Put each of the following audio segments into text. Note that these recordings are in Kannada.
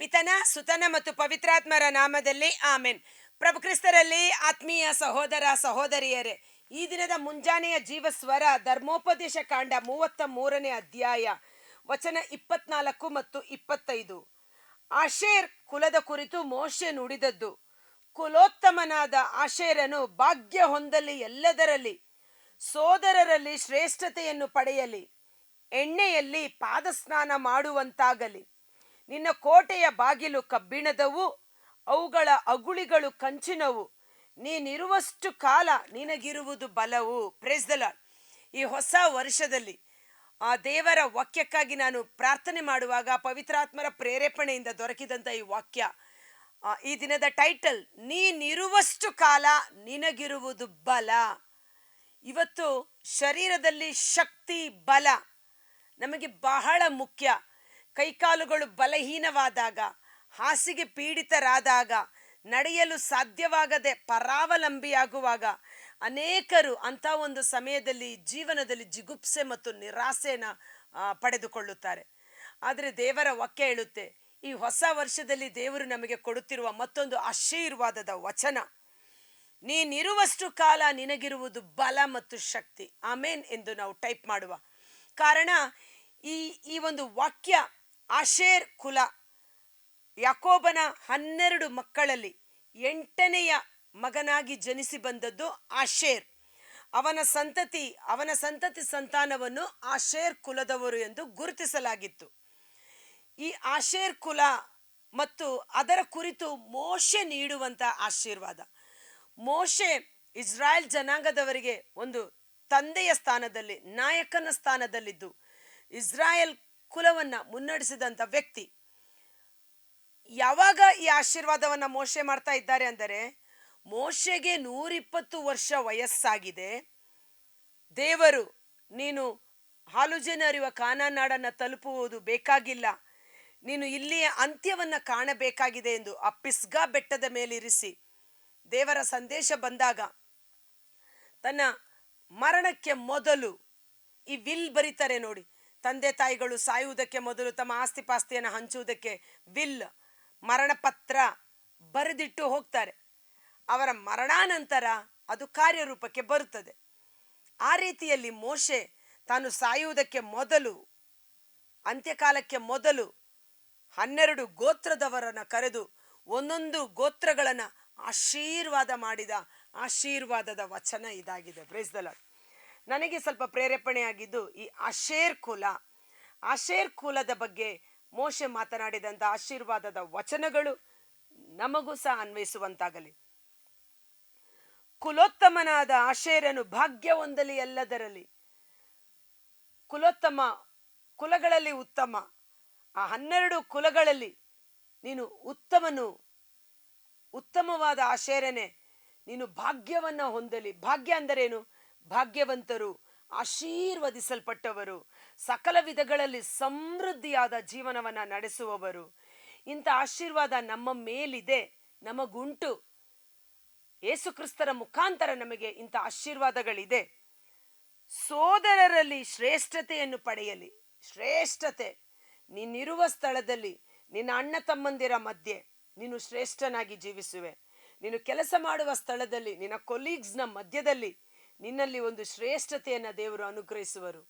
ಪಿತನ ಸುತನ ಮತ್ತು ಪವಿತ್ರಾತ್ಮರ ನಾಮದಲ್ಲಿ ಆಮೆನ್. ಪ್ರಭು ಕ್ರಿಸ್ತರಲ್ಲಿ ಆತ್ಮೀಯ ಸಹೋದರ ಸಹೋದರಿಯರೇ, ಈ ದಿನದ ಮುಂಜಾನೆಯ ಜೀವಸ್ವರ ಧರ್ಮೋಪದೇಶ ಕಾಂಡ 33ನೇ ಅಧ್ಯಾಯ ವಚನ 24 ಮತ್ತು 25. ಆಶೇರ್ ಕುಲದ ಕುರಿತು ಮೋಶೆ ನುಡಿದದ್ದು. ಕುಲೋತ್ತಮನಾದ ಆಶೇರನು ಭಾಗ್ಯ ಹೊಂದಲಿ, ಎಲ್ಲದರಲ್ಲಿ ಸೋದರರಲ್ಲಿ ಶ್ರೇಷ್ಠತೆಯನ್ನು ಪಡೆಯಲಿ, ಎಣ್ಣೆಯಲ್ಲಿ ಪಾದಸ್ನಾನ ಮಾಡುವಂತಾಗಲಿ. ನಿನ್ನ ಕೋಟೆಯ ಬಾಗಿಲು ಕಬ್ಬಿಣದವು, ಅವುಗಳ ಅಗುಳಿಗಳು ಕಂಚಿನವು. ನೀನಿರುವಷ್ಟು ಕಾಲ ನಿನಗಿರುವುದು ಬಲವು. Praise the Lord. ಈ ಹೊಸ ವರ್ಷದಲ್ಲಿ ಆ ದೇವರ ವಾಕ್ಯಕ್ಕಾಗಿ ನಾನು ಪ್ರಾರ್ಥನೆ ಮಾಡುವಾಗ ಪವಿತ್ರಾತ್ಮರ ಪ್ರೇರೇಪಣೆಯಿಂದ ದೊರಕಿದಂಥ ಈ ವಾಕ್ಯ, ಈ ದಿನದ ಟೈಟಲ್, ನೀನಿರುವಷ್ಟು ಕಾಲ ನಿನಗಿರುವುದು ಬಲ. ಇವತ್ತು ಶರೀರದಲ್ಲಿ ಶಕ್ತಿ, ಬಲ ನಮಗೆ ಬಹಳ ಮುಖ್ಯ. ಕೈಕಾಲುಗಳು ಬಲಹೀನವಾದಾಗ, ಹಾಸಿಗೆ ಪೀಡಿತರಾದಾಗ, ನಡೆಯಲು ಸಾಧ್ಯವಾಗದೆ ಪರಾವಲಂಬಿಯಾಗುವಾಗ ಅನೇಕರು ಅಂಥ ಒಂದು ಸಮಯದಲ್ಲಿ ಜೀವನದಲ್ಲಿ ಜಿಗುಪ್ಸೆ ಮತ್ತು ನಿರಾಸೆನ ಪಡೆದುಕೊಳ್ಳುತ್ತಾರೆ. ಆದರೆ ದೇವರ ವಾಕ್ಯ ಹೇಳುತ್ತೆ, ಈ ಹೊಸ ವರ್ಷದಲ್ಲಿ ದೇವರು ನಮಗೆ ಕೊಡುತ್ತಿರುವ ಮತ್ತೊಂದು ಆಶೀರ್ವಾದದ ವಚನ, ನೀನಿರುವಷ್ಟು ಕಾಲ ನಿನಗಿರುವುದು ಬಲ ಮತ್ತು ಶಕ್ತಿ. ಆಮೇನ್ ಎಂದು ನಾವು ಟೈಪ್ ಮಾಡುವ ಕಾರಣ, ಈ ಒಂದು ವಾಕ್ಯ ಆಶೇರ್ ಕುಲ, ಯಾಕೋಬನ 12 ಮಕ್ಕಳಲ್ಲಿ 8ನೆಯ ಮಗನಾಗಿ ಜನಿಸಿ ಬಂದದ್ದು ಆಶೇರ್. ಅವನ ಸಂತತಿ ಸಂತಾನವನ್ನು ಆಶೇರ್ ಕುಲದವರು ಎಂದು ಗುರುತಿಸಲಾಗಿತ್ತು. ಈ ಆಶೇರ್ ಕುಲ ಮತ್ತು ಅದರ ಕುರಿತು ಮೋಶೆ ನೀಡುವಂಥ ಆಶೀರ್ವಾದ. ಮೋಶೆ ಇಸ್ರಾಯೇಲ್ ಜನಾಂಗದವರಿಗೆ ಒಂದು ತಂದೆಯ ಸ್ಥಾನದಲ್ಲಿ, ನಾಯಕನ ಸ್ಥಾನದಲ್ಲಿದ್ದು ಇಸ್ರಾಯೇಲ್ ಕುಲವನ್ನು ಮುನ್ನಡೆಸಿದಂಥ ವ್ಯಕ್ತಿ. ಯಾವಾಗ ಈ ಆಶೀರ್ವಾದವನ್ನು ಮೋಶೆ ಮಾಡ್ತಾ ಇದ್ದಾರೆ ಅಂದರೆ, ಮೋಶೆಗೆ 120 ವರ್ಷ ವಯಸ್ಸಾಗಿದೆ. ದೇವರು, ನೀನು ಹಾಲು ಜೇನು ಹರಿಯುವ ಕಾನಾನ್ ನಾಡನ್ನು ತಲುಪುವುದು ಬೇಕಾಗಿಲ್ಲ, ನೀನು ಇಲ್ಲಿಯ ಅಂತ್ಯವನ್ನು ಕಾಣಬೇಕಾಗಿದೆ ಎಂದು ಆ ಪಿಸ್ಗಾ ಬೆಟ್ಟದ ಮೇಲಿರಿಸಿ ದೇವರ ಸಂದೇಶ ಬಂದಾಗ, ತನ್ನ ಮರಣಕ್ಕೆ ಮೊದಲು ಈ ವಿಲ್ ಬರೀತಾರೆ ನೋಡಿ. ತಂದೆ ತಾಯಿಗಳು ಸಾಯುವುದಕ್ಕೆ ಮೊದಲು ತಮ್ಮ ಆಸ್ತಿ ಪಾಸ್ತಿಯನ್ನು ಹಂಚುವುದಕ್ಕೆ ವಿಲ್, ಮರಣಪತ್ರ ಬರೆದಿಟ್ಟು ಹೋಗ್ತಾರೆ. ಅವರ ಮರಣಾನಂತರ ಅದು ಕಾರ್ಯರೂಪಕ್ಕೆ ಬರುತ್ತದೆ. ಆ ರೀತಿಯಲ್ಲಿ ಮೋಶೆ ತಾನು ಸಾಯುವುದಕ್ಕೆ ಮೊದಲು, ಅಂತ್ಯಕಾಲಕ್ಕೆ ಮೊದಲು 12 ಗೋತ್ರದವರನ್ನು ಕರೆದು ಒಂದೊಂದು ಗೋತ್ರಗಳನ್ನು ಆಶೀರ್ವಾದ ಮಾಡಿದ ಆಶೀರ್ವಾದದ ವಚನ ಇದಾಗಿದೆ. Praise the lord. ನನಗೆ ಸ್ವಲ್ಪ ಪ್ರೇರೇಪಣೆಯಾಗಿದ್ದು ಈ ಆಶೇರ್ ಕುಲದ ಬಗ್ಗೆ ಮೋಶೆ ಮಾತನಾಡಿದಂಥ ಆಶೀರ್ವಾದದ ವಚನಗಳು ನಮಗೂ ಸಹ ಅನ್ವಯಿಸುವಂತಾಗಲಿ. ಕುಲೋತ್ತಮನಾದ ಆಶೇರನು ಭಾಗ್ಯ ಹೊಂದಲಿ, ಎಲ್ಲದರಲ್ಲಿ. ಕುಲೋತ್ತಮ, ಕುಲಗಳಲ್ಲಿ ಉತ್ತಮ. ಆ 12 ಕುಲಗಳಲ್ಲಿ ನೀನು ಉತ್ತಮವಾದ ಆಶೇರನೇ, ನೀನು ಭಾಗ್ಯವನ್ನು ಹೊಂದಲಿ. ಭಾಗ್ಯ ಅಂದರೇನು? ಭಾಗ್ಯವಂತರು, ಆಶೀರ್ವದಿಸಲ್ಪಟ್ಟವರು, ಸಕಲ ವಿಧಗಳಲ್ಲಿ ಸಮೃದ್ಧಿಯಾದ ಜೀವನವನ್ನು ನಡೆಸುವವರು. ಇಂಥ ಆಶೀರ್ವಾದ ನಮ್ಮ ಮೇಲಿದೆ, ನಮಗುಂಟು. ಯೇಸು ಕ್ರಿಸ್ತರ ಮುಖಾಂತರ ನಮಗೆ ಇಂಥ ಆಶೀರ್ವಾದಗಳಿದೆ. ಸೋದರರಲ್ಲಿ ಶ್ರೇಷ್ಠತೆಯನ್ನು ಪಡೆಯಲಿ. ಶ್ರೇಷ್ಠತೆ, ನೀನಿರುವ ಸ್ಥಳದಲ್ಲಿ, ನಿನ್ನ ಅಣ್ಣ ತಮ್ಮಂದಿರ ಮಧ್ಯೆ ನೀನು ಶ್ರೇಷ್ಠನಾಗಿ ಜೀವಿಸುವೆ. ನೀನು ಕೆಲಸ ಮಾಡುವ ಸ್ಥಳದಲ್ಲಿ, ನಿನ್ನ ಕೊಲೀಗ್ಸ್ನ ಮಧ್ಯದಲ್ಲಿ ನಿನ್ನಲ್ಲಿ ಒಂದು ಶ್ರೇಷ್ಠತೆಯನ್ನು ದೇವರು ಅನುಗ್ರಹಿಸುವರು.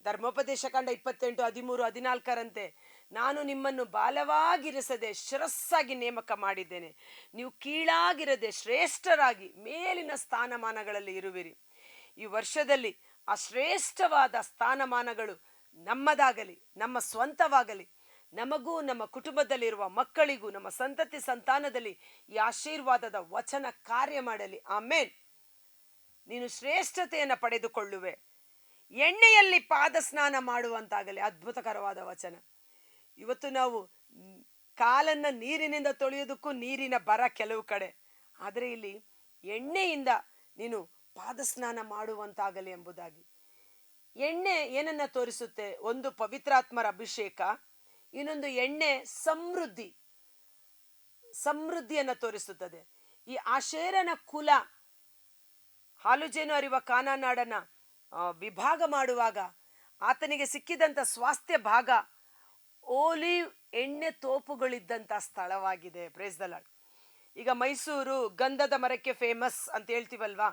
ಧರ್ಮೋಪದೇಶ ಕಾಂಡ 28, 13, 14ರಂತೆ, ನಾನು ನಿಮ್ಮನ್ನು ಬಾಲವಾಗಿರಿಸದೆ ಶಿರಸ್ಸಾಗಿ ನೇಮಕ ಮಾಡಿದ್ದೇನೆ. ನೀವು ಕೀಳಾಗಿರದೆ ಶ್ರೇಷ್ಠರಾಗಿ ಮೇಲಿನ ಸ್ಥಾನಮಾನಗಳಲ್ಲಿ ಇರುವಿರಿ. ಈ ವರ್ಷದಲ್ಲಿ ಆ ಶ್ರೇಷ್ಠವಾದ ಸ್ಥಾನಮಾನಗಳು ನಮ್ಮದಾಗಲಿ, ನಮ್ಮ ಸ್ವಂತವಾಗಲಿ. ನಮಗೂ ನಮ್ಮ ಕುಟುಂಬದಲ್ಲಿರುವ ಮಕ್ಕಳಿಗೂ ನಮ್ಮ ಸಂತತಿ ಸಂತಾನದಲ್ಲಿ ಈ ಆಶೀರ್ವಾದದ ವಚನ ಕಾರ್ಯ ಮಾಡಲಿ. ಆಮೇನ್. ನೀನು ಶ್ರೇಷ್ಠತೆಯನ್ನು ಪಡೆದುಕೊಳ್ಳುವೆ, ಎಣ್ಣೆಯಲ್ಲಿ ಪಾದ ಸ್ನಾನ ಮಾಡುವಂತಾಗಲಿ. ಅದ್ಭುತಕರವಾದ ವಚನ. ಇವತ್ತು ನಾವು ಕಾಲನ್ನು ನೀರಿನಿಂದ ತೊಳೆಯೋದಕ್ಕೂ ನೀರಿನ ಬರ ಕೆಲವು ಕಡೆ, ಆದರೆ ಇಲ್ಲಿ ಎಣ್ಣೆಯಿಂದ ನೀನು ಪಾದ ಸ್ನಾನ ಮಾಡುವಂತಾಗಲಿ ಎಂಬುದಾಗಿ. ಎಣ್ಣೆ ಏನನ್ನ ತೋರಿಸುತ್ತೆ? ಒಂದು ಪವಿತ್ರಾತ್ಮರ ಅಭಿಷೇಕ, ಇನ್ನೊಂದು ಎಣ್ಣೆ ಸಮೃದ್ಧಿಯನ್ನು ತೋರಿಸುತ್ತದೆ. ಈ ಆಶೇರನ ಕುಲ ಹಾಲು ಜೇನು ಹರಿಯುವ ಕಾನಾನ್ ನಾಡನ್ನ ವಿಭಾಗ ಮಾಡುವಾಗ ಆತನಿಗೆ ಸಿಕ್ಕಿದಂಥ ಸ್ವಾಸ್ಥ್ಯ ಭಾಗ ಓಲಿವ್ ಎಣ್ಣೆ ತೋಪುಗಳಿದ್ದಂಥ ಸ್ಥಳವಾಗಿದೆ. Praise the Lord. ಈಗ ಮೈಸೂರು ಗಂಧದ ಮರಕ್ಕೆ ಫೇಮಸ್ ಅಂತ ಹೇಳ್ತೀವಲ್ವಾ,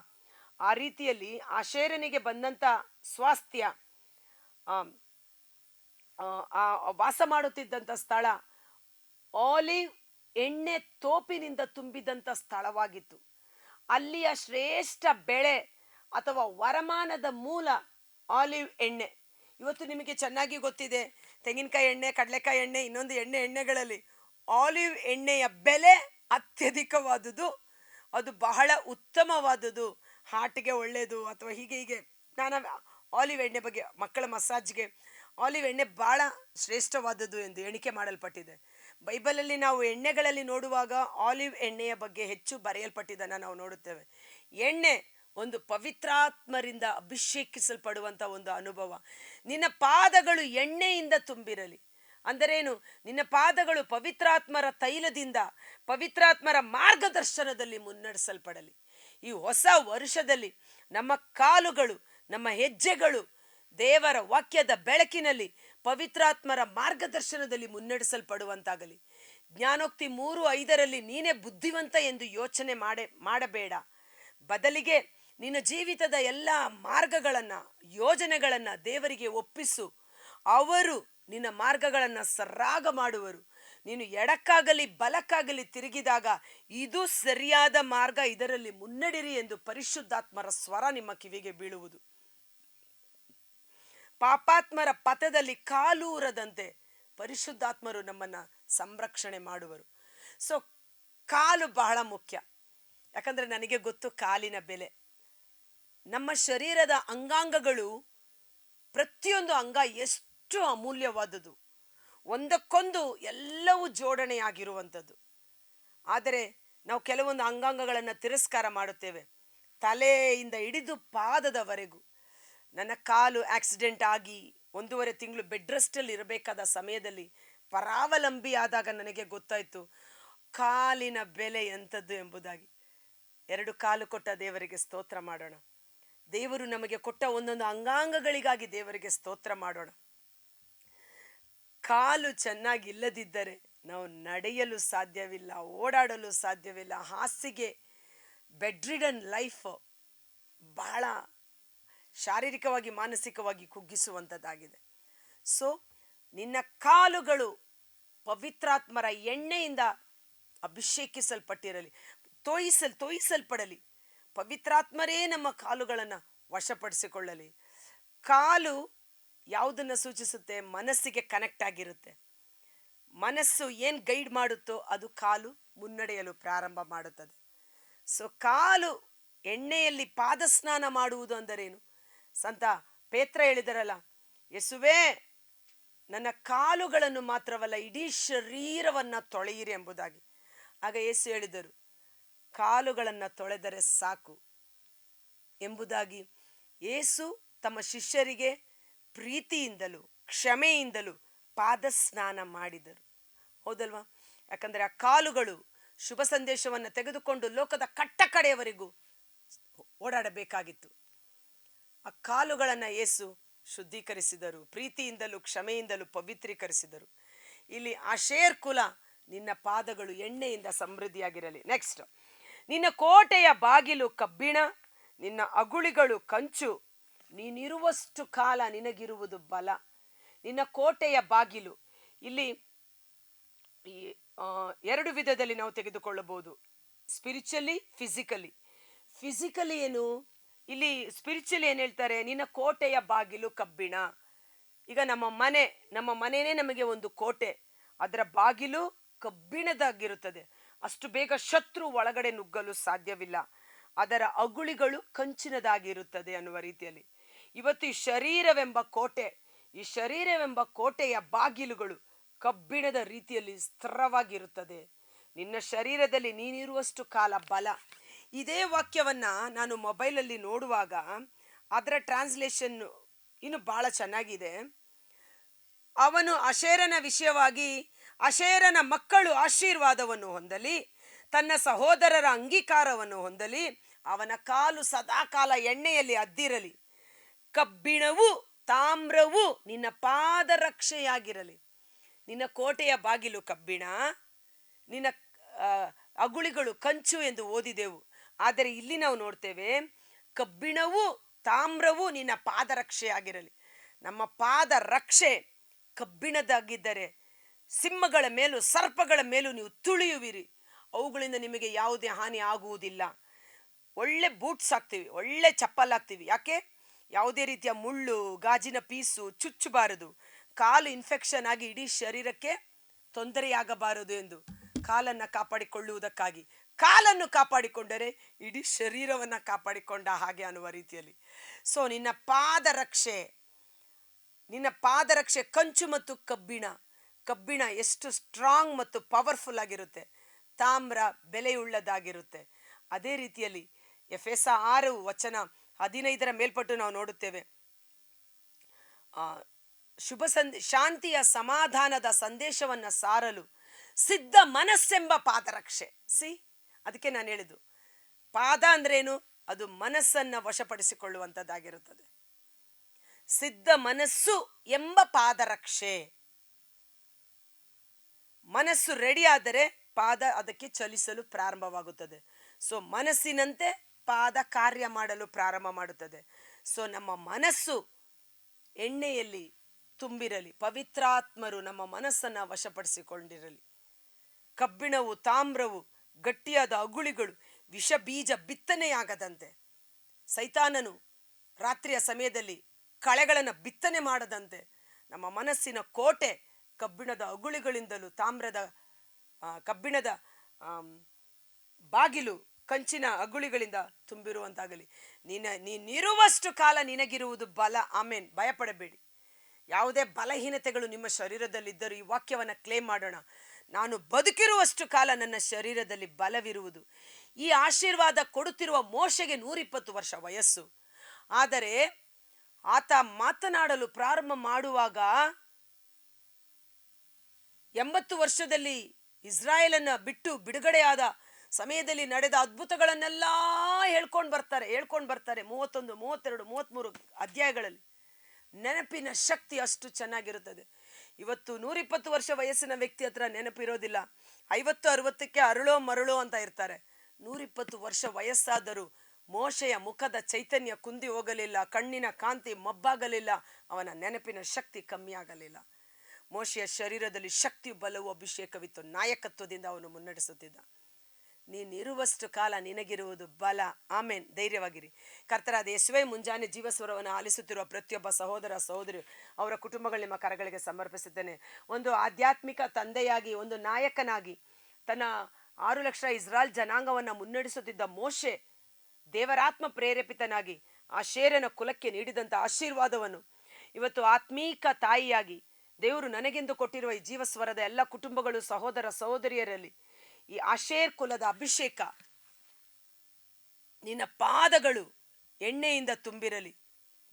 ಆ ರೀತಿಯಲ್ಲಿ ಆಶೇರನಿಗೆ ಬಂದಂಥ ಸ್ವಾಸ್ಥ್ಯ, ಆ, ಆ ವಾಸ ಮಾಡುತ್ತಿದ್ದಂಥ ಸ್ಥಳ ಆಲಿವ್ ಎಣ್ಣೆ ತೋಪಿನಿಂದ ತುಂಬಿದಂಥ ಸ್ಥಳವಾಗಿತ್ತು. ಅಲ್ಲಿಯ ಶ್ರೇಷ್ಠ ಬೆಳೆ ಅಥವಾ ವರಮಾನದ ಮೂಲ ಆಲಿವ್ ಎಣ್ಣೆ. ಇವತ್ತು ನಿಮಗೆ ಚೆನ್ನಾಗಿ ಗೊತ್ತಿದೆ, ತೆಂಗಿನಕಾಯಿ ಎಣ್ಣೆ, ಕಡಲೆಕಾಯಿ ಎಣ್ಣೆ, ಇನ್ನೊಂದು ಎಣ್ಣೆಗಳಲ್ಲಿ ಆಲಿವ್ ಎಣ್ಣೆಯ ಬೆಲೆ ಅತ್ಯಧಿಕವಾದುದು. ಅದು ಬಹಳ ಉತ್ತಮವಾದುದು, ಹಾರ್ಟ್ಗೆ ಒಳ್ಳೆಯದು ಅಥವಾ ಹೀಗೆ ಹೀಗೆ. ನಾನು ಆಲಿವ್ ಎಣ್ಣೆ ಬಗ್ಗೆ, ಮಕ್ಕಳ ಮಸಾಜ್ಗೆ ಆಲಿವ್ ಎಣ್ಣೆ ಬಹಳ ಶ್ರೇಷ್ಠವಾದದ್ದು ಎಂದು ಎಣಿಕೆ ಮಾಡಲ್ಪಟ್ಟಿದೆ. ಬೈಬಲಲ್ಲಿ ನಾವು ಎಣ್ಣೆಗಳಲ್ಲಿ ನೋಡುವಾಗ ಆಲಿವ್ ಎಣ್ಣೆಯ ಬಗ್ಗೆ ಹೆಚ್ಚು ಬರೆಯಲ್ಪಟ್ಟಿದ್ದನ್ನು ನಾವು ನೋಡುತ್ತೇವೆ. ಎಣ್ಣೆ ಒಂದು ಪವಿತ್ರಾತ್ಮರಿಂದ ಅಭಿಷೇಕಿಸಲ್ಪಡುವಂಥ ಒಂದು ಅನುಭವ. ನಿನ್ನ ಪಾದಗಳು ಎಣ್ಣೆಯಿಂದ ತುಂಬಿರಲಿ. ಅಂದರೇನು? ನಿನ್ನ ಪಾದಗಳು ಪವಿತ್ರಾತ್ಮರ ತೈಲದಿಂದ, ಪವಿತ್ರಾತ್ಮರ ಮಾರ್ಗದರ್ಶನದಲ್ಲಿ ಮುನ್ನಡೆಸಲ್ಪಡಲಿ. ಈ ಹೊಸ ವರ್ಷದಲ್ಲಿ ನಮ್ಮ ಕಾಲುಗಳು, ನಮ್ಮ ಹೆಜ್ಜೆಗಳು ದೇವರ ವಾಕ್ಯದ ಬೆಳಕಿನಲ್ಲಿ ಪವಿತ್ರಾತ್ಮರ ಮಾರ್ಗದರ್ಶನದಲ್ಲಿ ಮುನ್ನಡೆಸಲ್ಪಡುವಂತಾಗಲಿ. ಜ್ಞಾನೋಕ್ತಿ 3:5 ನೀನೇ ಬುದ್ಧಿವಂತ ಎಂದು ಯೋಚನೆ ಮಾಡಬೇಡ. ಬದಲಿಗೆ ನಿನ್ನ ಜೀವಿತದ ಎಲ್ಲ ಮಾರ್ಗಗಳನ್ನು, ಯೋಜನೆಗಳನ್ನು ದೇವರಿಗೆ ಒಪ್ಪಿಸು. ಅವರು ನಿನ್ನ ಮಾರ್ಗಗಳನ್ನು ಸರಾಗ ಮಾಡುವರು. ನೀನು ಎಡಕ್ಕಾಗಲಿ ಬಲಕ್ಕಾಗಲಿ ತಿರುಗಿದಾಗ ಇದು ಸರಿಯಾದ ಮಾರ್ಗ, ಇದರಲ್ಲಿ ಮುನ್ನಡೆಯಿರಿ ಎಂದು ಪರಿಶುದ್ಧಾತ್ಮರ ಸ್ವರ ನಿಮ್ಮ ಕಿವಿಗೆ ಬೀಳುವುದು. ಪಾಪಾತ್ಮರ ಪಥದಲ್ಲಿ ಕಾಲೂರದಂತೆ ಪರಿಶುದ್ಧಾತ್ಮರು ನಮ್ಮನ್ನು ಸಂರಕ್ಷಣೆ ಮಾಡುವರು. ಸೊ ಕಾಲು ಬಹಳ ಮುಖ್ಯ. ಯಾಕಂದರೆ ನನಗೆ ಗೊತ್ತು ಕಾಲಿನ ಬೆಲೆ. ನಮ್ಮ ಶರೀರದ ಅಂಗಾಂಗಗಳು, ಪ್ರತಿಯೊಂದು ಅಂಗ ಎಷ್ಟು ಅಮೂಲ್ಯವಾದುದು, ಒಂದಕ್ಕೊಂದು ಎಲ್ಲವೂ ಜೋಡಣೆಯಾಗಿರುವಂಥದ್ದು. ಆದರೆ ನಾವು ಕೆಲವೊಂದು ಅಂಗಾಂಗಗಳನ್ನು ತಿರಸ್ಕಾರ ಮಾಡುತ್ತೇವೆ. ತಲೆಯಿಂದ ಹಿಡಿದು ಪಾದದವರೆಗೂ. ನನ್ನ ಕಾಲು ಆಕ್ಸಿಡೆಂಟ್ ಆಗಿ 1.5 ತಿಂಗಳು ಬೆಡ್ ರೆಸ್ಟಲ್ಲಿ ಇರಬೇಕಾದ ಸಮಯದಲ್ಲಿ, ಪರಾವಲಂಬಿ ಆದಾಗ ನನಗೆ ಗೊತ್ತಾಯಿತು ಕಾಲಿನ ಬೆಲೆ ಎಂಥದ್ದು ಎಂಬುದಾಗಿ. 2 ಕಾಲು ಕೊಟ್ಟ ದೇವರಿಗೆ ಸ್ತೋತ್ರ ಮಾಡೋಣ. ದೇವರು ನಮಗೆ ಕೊಟ್ಟ ಒಂದೊಂದು ಅಂಗಾಂಗಗಳಿಗಾಗಿ ದೇವರಿಗೆ ಸ್ತೋತ್ರ ಮಾಡೋಣ. ಕಾಲು ಚೆನ್ನಾಗಿಲ್ಲದಿದ್ದರೆ ನಾವು ನಡೆಯಲು ಸಾಧ್ಯವಿಲ್ಲ, ಓಡಾಡಲು ಸಾಧ್ಯವಿಲ್ಲ. ಹಾಸಿಗೆ, ಬೆಡ್ ರಿಡನ್ ಲೈಫ್ ಬಹಳ ಶಾರೀರಿಕವಾಗಿ ಮಾನಸಿಕವಾಗಿ ಕುಗ್ಗಿಸುವಂಥದ್ದಾಗಿದೆ. ಸೊ ನಿನ್ನ ಕಾಲುಗಳು ಪವಿತ್ರಾತ್ಮರ ಎಣ್ಣೆಯಿಂದ ಅಭಿಷೇಕಿಸಲ್ಪಟ್ಟಿರಲಿ, ತೋಯಿಸಲ್ಪಡಲಿ. ಪವಿತ್ರಾತ್ಮರೇ ನಮ್ಮ ಕಾಲುಗಳನ್ನು ವಶಪಡಿಸಿಕೊಳ್ಳಲಿ. ಕಾಲು ಯಾವುದನ್ನು ಸೂಚಿಸುತ್ತೆ? ಮನಸ್ಸಿಗೆ ಕನೆಕ್ಟ್ ಆಗಿರುತ್ತೆ. ಮನಸ್ಸು ಏನು ಗೈಡ್ ಮಾಡುತ್ತೋ ಅದು ಕಾಲು ಮುನ್ನಡೆಯಲು ಪ್ರಾರಂಭ ಮಾಡುತ್ತದೆ. ಸೊ ಕಾಲು ಎಣ್ಣೆಯಲ್ಲಿ ಪಾದ ಸ್ನಾನ ಮಾಡುವುದು ಅಂದರೇನು? ಸಂತ ಪೇತ್ರ ಹೇಳಿದರಲ್ಲ, ಯೇಸುವೇ ನನ್ನ ಕಾಲುಗಳನ್ನು ಮಾತ್ರವಲ್ಲ ಇಡೀ ಶರೀರವನ್ನು ತೊಳೆಯಿರಿ ಎಂಬುದಾಗಿ. ಆಗ ಯೇಸು ಹೇಳಿದರು, ಕಾಲುಗಳನ್ನು ತೊಳೆದರೆ ಸಾಕು ಎಂಬುದಾಗಿ. ಯೇಸು ತಮ್ಮ ಶಿಷ್ಯರಿಗೆ ಪ್ರೀತಿಯಿಂದಲೂ ಕ್ಷಮೆಯಿಂದಲೂ ಪಾದ ಸ್ನಾನ ಮಾಡಿದರು. ಹೌದಲ್ವಾ? ಯಾಕಂದರೆ ಆ ಕಾಲುಗಳು ಶುಭ ಸಂದೇಶವನ್ನು ತೆಗೆದುಕೊಂಡು ಲೋಕದ ಕಟ್ಟ ಕಡೆಯವರೆಗೂ ಓಡಾಡಬೇಕಾಗಿತ್ತು. ಆ ಕಾಲುಗಳನ್ನು ಯೇಸು ಶುದ್ಧೀಕರಿಸಿದರು, ಪ್ರೀತಿಯಿಂದಲೂ ಕ್ಷಮೆಯಿಂದಲೂ ಪವಿತ್ರೀಕರಿಸಿದರು. ಇಲ್ಲಿ ಆಶೇರ್ ಕುಲ, ನಿನ್ನ ಪಾದಗಳು ಎಣ್ಣೆಯಿಂದ ಸಮೃದ್ಧಿಯಾಗಿರಲಿ. ನೆಕ್ಸ್ಟ್, ನಿನ್ನ ಕೋಟೆಯ ಬಾಗಿಲು ಕಬ್ಬಿಣ, ನಿನ್ನ ಅಗುಳಿಗಳು ಕಂಚು, ನೀನಿರುವಷ್ಟು ಕಾಲ ನಿನಗಿರುವುದು ಬಲ. ನಿನ್ನ ಕೋಟೆಯ ಬಾಗಿಲು, ಇಲ್ಲಿ 2 ವಿಧದಲ್ಲಿ ನಾವು ತೆಗೆದುಕೊಳ್ಳಬಹುದು, ಸ್ಪಿರಿಚುವಲಿ, ಫಿಸಿಕಲಿ. ಫಿಸಿಕಲಿ ಏನು? ಇಲ್ಲಿ ಸ್ಪಿರಿಚುವಲಿ ಏನು ಹೇಳ್ತಾರೆ? ನಿನ್ನ ಕೋಟೆಯ ಬಾಗಿಲು ಕಬ್ಬಿಣ. ಈಗ ನಮ್ಮ ಮನೆಯೇ ನಮಗೆ ಒಂದು ಕೋಟೆ, ಅದರ ಬಾಗಿಲು ಕಬ್ಬಿಣದಾಗಿರುತ್ತದೆ. ಅಷ್ಟು ಬೇಗ ಶತ್ರು ಒಳಗಡೆ ನುಗ್ಗಲು ಸಾಧ್ಯವಿಲ್ಲ. ಅದರ ಅಗುಳಿಗಳು ಕಂಚಿನದಾಗಿರುತ್ತದೆ ಅನ್ನುವ ರೀತಿಯಲ್ಲಿ. ಇವತ್ತು ಈ ಶರೀರವೆಂಬ ಕೋಟೆಯ ಬಾಗಿಲುಗಳು ಕಬ್ಬಿಣದ ರೀತಿಯಲ್ಲಿ ಸ್ಥಿರವಾಗಿರುತ್ತದೆ. ನಿನ್ನ ಶರೀರದಲ್ಲಿ ನೀನಿರುವಷ್ಟು ಕಾಲ ಬಲ. ಇದೇ ವಾಕ್ಯವನ್ನು ನಾನು ಮೊಬೈಲಲ್ಲಿ ನೋಡುವಾಗ ಅದರ ಟ್ರಾನ್ಸ್ಲೇಷನ್ ಇನ್ನು ಬಹಳ ಚೆನ್ನಾಗಿದೆ. ಅವನು ಅಶೇರನ ವಿಷಯವಾಗಿ, ಅಶೇರನ ಮಕ್ಕಳು ಆಶೀರ್ವಾದವನ್ನು ಹೊಂದಲಿ, ತನ್ನ ಸಹೋದರರ ಅಂಗೀಕಾರವನ್ನು ಹೊಂದಲಿ, ಅವನ ಕಾಲು ಸದಾಕಾಲ ಎಣ್ಣೆಯಲ್ಲಿ ಅದ್ದಿರಲಿ, ಕಬ್ಬಿಣವು ತಾಮ್ರವು ನಿನ್ನ ಪಾದರಕ್ಷೆಯಾಗಿರಲಿ. ನಿನ್ನ ಕೋಟೆಯ ಬಾಗಿಲು ಕಬ್ಬಿಣ, ನಿನ್ನ ಆ, ಅಗುಳಿಗಳು ಕಂಚು ಎಂದು ಓದಿದೆವು. ಆದರೆ ಇಲ್ಲಿ ನಾವು ನೋಡ್ತೇವೆ, ಕಬ್ಬಿಣವೂ ತಾಮ್ರವೂ ನಿನ್ನ ಪಾದರಕ್ಷೆಯಾಗಿರಲಿ. ನಮ್ಮ ಪಾದ ರಕ್ಷೆ ಕಬ್ಬಿಣದಾಗಿದ್ದರೆ ಸಿಂಹಗಳ ಮೇಲೂ ಸರ್ಪಗಳ ಮೇಲೂ ನೀವು ತುಳಿಯುವಿರಿ, ಅವುಗಳಿಂದ ನಿಮಗೆ ಯಾವುದೇ ಹಾನಿ ಆಗುವುದಿಲ್ಲ. ಒಳ್ಳೆ ಬೂಟ್ಸ್ ಹಾಕ್ತೀವಿ, ಒಳ್ಳೆ ಚಪ್ಪಲ್ ಹಾಕ್ತೀವಿ. ಯಾಕೆ? ಯಾವುದೇ ರೀತಿಯ ಮುಳ್ಳು ಗಾಜಿನ ಪೀಸು ಚುಚ್ಚಬಾರದು, ಕಾಲು ಇನ್ಫೆಕ್ಷನ್ ಆಗಿ ಇಡೀ ಶರೀರಕ್ಕೆ ತೊಂದರೆಯಾಗಬಾರದು ಎಂದು, ಕಾಲನ್ನು ಕಾಪಾಡಿಕೊಳ್ಳುವುದಕ್ಕಾಗಿ. ಕಾಲನ್ನು ಕಾಪಾಡಿಕೊಂಡರೆ ಇಡೀ ಶರೀರವನ್ನು ಕಾಪಾಡಿಕೊಂಡ ಹಾಗೆ ಅನ್ನುವ ರೀತಿಯಲ್ಲಿ. ಸೊ ನಿನ್ನ ಪಾದರಕ್ಷೆ ಕಂಚು ಮತ್ತು ಕಬ್ಬಿಣ. ಕಬ್ಬಿಣ ಎಷ್ಟು ಸ್ಟ್ರಾಂಗ್ ಮತ್ತು ಪವರ್ಫುಲ್ ಆಗಿರುತ್ತೆ, ತಾಮ್ರ ಬೆಲೆಯುಳ್ಳದಾಗಿರುತ್ತೆ. ಅದೇ ರೀತಿಯಲ್ಲಿ ಎಫೆಸ 6:15 ಮೇಲ್ಪಟ್ಟು ನಾವು ನೋಡುತ್ತೇವೆ, ಶಾಂತಿಯ ಸಮಾಧಾನದ ಸಂದೇಶವನ್ನು ಸಾರಲು ಸಿದ್ಧ ಮನಸ್ಸೆಂಬ ಪಾದರಕ್ಷೆ. ಅದಕ್ಕೆ ನಾನು ಹೇಳಿದ್ದು, ಪಾದ ಅಂದ್ರೇನು? ಅದು ಮನಸ್ಸನ್ನು ವಶಪಡಿಸಿಕೊಳ್ಳುವಂಥದ್ದಾಗಿರುತ್ತದೆ. ಸಿದ್ಧ ಮನಸ್ಸು ಎಂಬ ಪಾದರಕ್ಷೆ. ಮನಸ್ಸು ರೆಡಿ ಆದರೆ ಪಾದ ಅದಕ್ಕೆ ಚಲಿಸಲು ಪ್ರಾರಂಭವಾಗುತ್ತದೆ. ಸೊ ಮನಸ್ಸಿನಂತೆ ಪಾದ ಕಾರ್ಯ ಮಾಡಲು ಪ್ರಾರಂಭ ಮಾಡುತ್ತದೆ. ಸೊ ನಮ್ಮ ಮನಸ್ಸು ಎಣ್ಣೆಯಲ್ಲಿ ತುಂಬಿರಲಿ, ಪವಿತ್ರಾತ್ಮರು ನಮ್ಮ ಮನಸ್ಸನ್ನು ವಶಪಡಿಸಿಕೊಂಡಿರಲಿ. ಕಬ್ಬಿಣವು ತಾಮ್ರವು ಗಟ್ಟಿಯಾದ ಅಗುಳಿಗಳು ವಿಷ ಬೀಜ ಬಿತ್ತನೆಯಾಗದಂತೆ, ಸೈತಾನನು ರಾತ್ರಿಯ ಸಮಯದಲ್ಲಿ ಕಳೆಗಳನ್ನು ಬಿತ್ತನೆ ಮಾಡದಂತೆ ನಮ್ಮ ಮನಸ್ಸಿನ ಕೋಟೆ ಕಬ್ಬಿಣದ ಅಗುಳಿಗಳಿಂದಲೂ ಕಬ್ಬಿಣದ ಬಾಗಿಲು ಕಂಚಿನ ಅಗುಳಿಗಳಿಂದ ತುಂಬಿರುವಂತಾಗಲಿ. ನೀನಿರುವಷ್ಟು ಕಾಲ ನಿನಗಿರುವುದು ಬಲ. ಆಮೇನ್. ಭಯಪಡಬೇಡಿ. ಯಾವುದೇ ಬಲಹೀನತೆಗಳು ನಿಮ್ಮ ಶರೀರದಲ್ಲಿದ್ದರೂ ಈ ವಾಕ್ಯವನ್ನು ಕ್ಲೇಮ್ ಮಾಡೋಣ. ನಾನು ಬದುಕಿರುವಷ್ಟು ಕಾಲ ನನ್ನ ಶರೀರದಲ್ಲಿ ಬಲವಿರುವುದು. ಈ ಆಶೀರ್ವಾದ ಕೊಡುತ್ತಿರುವ ಮೋಶೆಗೆ 120 ವರ್ಷ ವಯಸ್ಸು. ಆದರೆ ಆತ ಮಾತನಾಡಲು ಪ್ರಾರಂಭ ಮಾಡುವಾಗ 80 ವರ್ಷದಲ್ಲಿ ಇಸ್ರಾಯೇಲನ್ನು ಬಿಟ್ಟು ಬಿಡುಗಡೆಯಾದ ಸಮಯದಲ್ಲಿ ನಡೆದ ಅದ್ಭುತಗಳನ್ನೆಲ್ಲ ಹೇಳ್ಕೊಂಡು ಬರ್ತಾರೆ 31, 32, 33 ಅಧ್ಯಾಯಗಳಲ್ಲಿ. ನೆನಪಿನ ಶಕ್ತಿ ಅಷ್ಟು ಚೆನ್ನಾಗಿರುತ್ತದೆ. ಇವತ್ತು 120 ವರ್ಷ ವಯಸ್ಸಿನ ವ್ಯಕ್ತಿ ಹತ್ರ ನೆನಪಿರೋದಿಲ್ಲ. 50, 60ಕ್ಕೆ ಅರಳೋ ಮರಳೋ ಅಂತ ಇರ್ತಾರೆ. 120 ವರ್ಷ ವಯಸ್ಸಾದರೂ ಮೋಶೆಯ ಮುಖದ ಚೈತನ್ಯ ಕುಂದಿ ಹೋಗಲಿಲ್ಲ, ಕಣ್ಣಿನ ಕಾಂತಿ ಮಬ್ಬಾಗಲಿಲ್ಲ, ಅವನ ನೆನಪಿನ ಶಕ್ತಿ ಕಮ್ಮಿ ಆಗಲಿಲ್ಲ. ಮೋಶೆಯ ಶರೀರದಲ್ಲಿ ಶಕ್ತಿ, ಬಲವು, ಅಭಿಷೇಕವಿತ್ತು. ನಾಯಕತ್ವದಿಂದ ಅವನು ಮುನ್ನಡೆಸುತ್ತಿದ್ದ. ನೀನಿರುವಷ್ಟು ಕಾಲ ನಿನಗಿರುವುದು ಬಲ. ಆಮೇನ್. ಧೈರ್ಯವಾಗಿರಿ. ಕರ್ತರಾದ ಯೇಸುವೇ, ಮುಂಜಾನೆ ಜೀವಸ್ವರವನ್ನು ಆಲಿಸುತ್ತಿರುವ ಪ್ರತಿಯೊಬ್ಬ ಸಹೋದರ ಸಹೋದರಿ ಅವರ ಕುಟುಂಬಗಳು ನಿಮ್ಮ ಕರಗಳಿಗೆ ಸಮರ್ಪಿಸುತ್ತೇನೆ. ಒಂದು ಆಧ್ಯಾತ್ಮಿಕ ತಂದೆಯಾಗಿ, ಒಂದು ನಾಯಕನಾಗಿ ತನ್ನ 6 ಲಕ್ಷ ಇಸ್ರಾಯೇಲ್ ಜನಾಂಗವನ್ನು ಮುನ್ನಡೆಸುತ್ತಿದ್ದ ಮೋಶೆ ದೇವರಾತ್ಮ ಪ್ರೇರೇಪಿತನಾಗಿ ಆ ಶೇರನ ಕುಲಕ್ಕೆ ನೀಡಿದಂಥ ಆಶೀರ್ವಾದವನ್ನು ಇವತ್ತು ಆತ್ಮೀಕ ತಾಯಿಯಾಗಿ ದೇವರು ನನಗೆಂದು ಕೊಟ್ಟಿರುವ ಈ ಜೀವಸ್ವರದ ಎಲ್ಲ ಕುಟುಂಬಗಳು, ಸಹೋದರ ಸಹೋದರಿಯರಲ್ಲಿ ಈ ಆಶೇರ್ ಕುಲದ ಅಭಿಷೇಕ ನಿನ್ನ ಪಾದಗಳು ಎಣ್ಣೆಯಿಂದ ತುಂಬಿರಲಿ.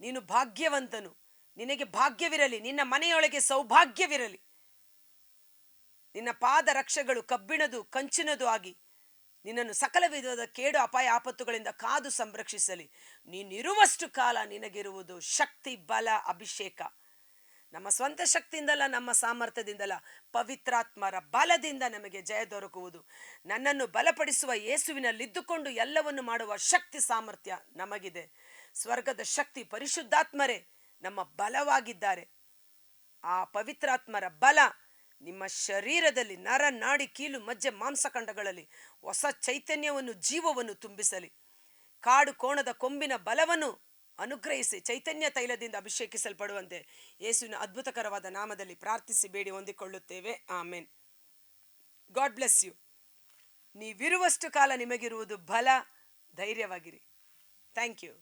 ನೀನು ಭಾಗ್ಯವಂತನು, ನಿನಗೆ ಭಾಗ್ಯವಿರಲಿ, ನಿನ್ನ ಮನೆಯೊಳಗೆ ಸೌಭಾಗ್ಯವಿರಲಿ. ನಿನ್ನ ಪಾದ ರಕ್ಷೆಗಳು ಕಬ್ಬಿಣದು ಕಂಚಿನದು ಆಗಿ ನಿನ್ನನ್ನು ಸಕಲ ವಿಧದ ಕೇಡು ಅಪಾಯ ಆಪತ್ತುಗಳಿಂದ ಕಾದು ಸಂರಕ್ಷಿಸಲಿ. ನೀನಿರುವಷ್ಟು ಕಾಲ ನಿನಗಿರುವುದು ಶಕ್ತಿ, ಬಲ, ಅಭಿಷೇಕ. ನಮ್ಮ ಸ್ವಂತ ಶಕ್ತಿಯಿಂದಲ್ಲ, ನಮ್ಮ ಸಾಮರ್ಥ್ಯದಿಂದಲ್ಲ, ಪವಿತ್ರಾತ್ಮರ ಬಲದಿಂದ ನಮಗೆ ಜಯ ದೊರಕುವುದು. ನನ್ನನ್ನು ಬಲಪಡಿಸುವ ಯೇಸುವಿನಲ್ಲಿದ್ದುಕೊಂಡು ಎಲ್ಲವನ್ನು ಮಾಡುವ ಶಕ್ತಿ ಸಾಮರ್ಥ್ಯ ನಮಗಿದೆ. ಸ್ವರ್ಗದ ಶಕ್ತಿ ಪರಿಶುದ್ಧಾತ್ಮರೇ ನಮ್ಮ ಬಲವಾಗಿದ್ದಾರೆ. ಆ ಪವಿತ್ರಾತ್ಮರ ಬಲ ನಿಮ್ಮ ಶರೀರದಲ್ಲಿ ನರ ನಾಡಿ ಕೀಲು ಮಜ್ಜೆ ಮಾಂಸಖಂಡಗಳಲ್ಲಿ ಹೊಸ ಚೈತನ್ಯವನ್ನು, ಜೀವವನ್ನು ತುಂಬಿಸಲಿ. ಕಾಡು ಕೋಣದ ಕೊಂಬಿನ ಬಲವನ್ನು ಅನುಗ್ರಹಿಸಿ ಚೈತನ್ಯ ತೈಲದಿಂದ ಅಭಿಷೇಕಿಸಲ್ಪಡುವಂತೆ ಯೇಸುವಿನ ಅದ್ಭುತಕರವಾದ ನಾಮದಲ್ಲಿ ಪ್ರಾರ್ಥಿಸಿ ಬೇಡಿ ಹೊಂದಿಕೊಳ್ಳುತ್ತೇವೆ. ಆಮೇನ್. God bless you. ನೀವಿರುವಷ್ಟು ಕಾಲ ನಿಮಗಿರುವುದು ಬಲ. ಧೈರ್ಯವಾಗಿರಿ. Thank you.